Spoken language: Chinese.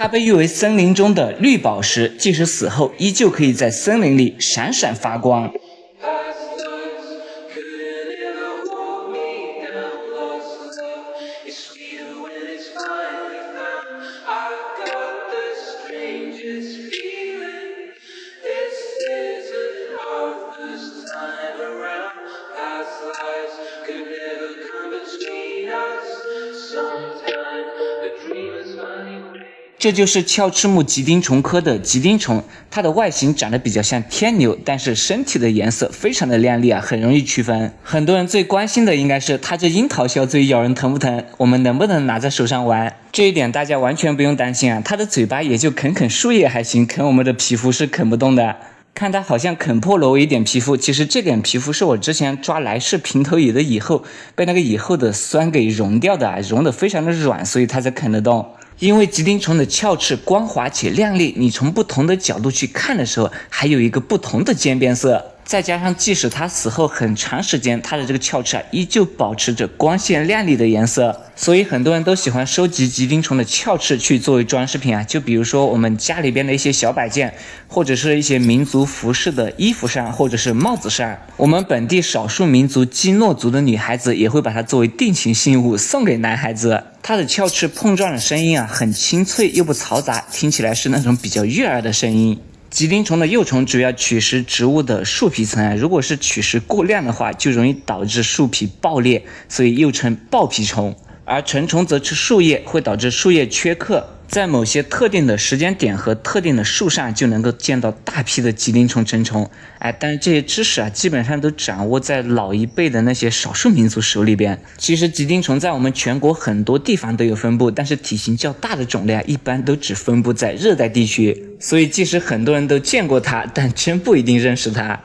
它被誉为森林中的绿宝石，即使死后依旧可以在森林里闪闪发光。这就是鞘翅目吉丁虫科的吉丁虫，它的外形长得比较像天牛，但是身体的颜色非常的亮丽啊，很容易区分。很多人最关心的应该是它这樱桃小嘴咬人疼不疼，我们能不能拿在手上玩？这一点大家完全不用担心啊，它的嘴巴也就啃啃树叶还行，啃我们的皮肤是啃不动的。看它好像啃破了我一点皮肤，其实这点皮肤是我之前抓来世平头蚁的蚁后被那个蚁后的酸给溶掉的啊，溶得非常的软，所以它才啃得动。因为吉丁虫的鞘翅光滑且亮丽，你从不同的角度去看的时候，还有一个不同的渐变色。再加上即使它死后很长时间，它的这个鞘翅依旧保持着光鲜亮丽的颜色，所以很多人都喜欢收集吉丁虫的鞘翅去作为装饰品啊。就比如说我们家里边的一些小摆件，或者是一些民族服饰的衣服上，或者是帽子上。我们本地少数民族基诺族的女孩子也会把它作为定情信物送给男孩子。它的鞘翅碰撞的声音啊，很清脆又不嘈杂，听起来是那种比较悦耳的声音。吉丁虫的幼虫主要取食植物的树皮层，如果是取食过量的话，就容易导致树皮爆裂，所以又称爆皮虫。而成虫则吃树叶，会导致树叶缺克。在某些特定的时间点和特定的树上，就能够见到大批的吉丁虫成虫。但是这些知识啊，基本上都掌握在老一辈的那些少数民族手里边。其实吉丁虫在我们全国很多地方都有分布，但是体型较大的种类啊，一般都只分布在热带地区。所以即使很多人都见过它，但真不一定认识它。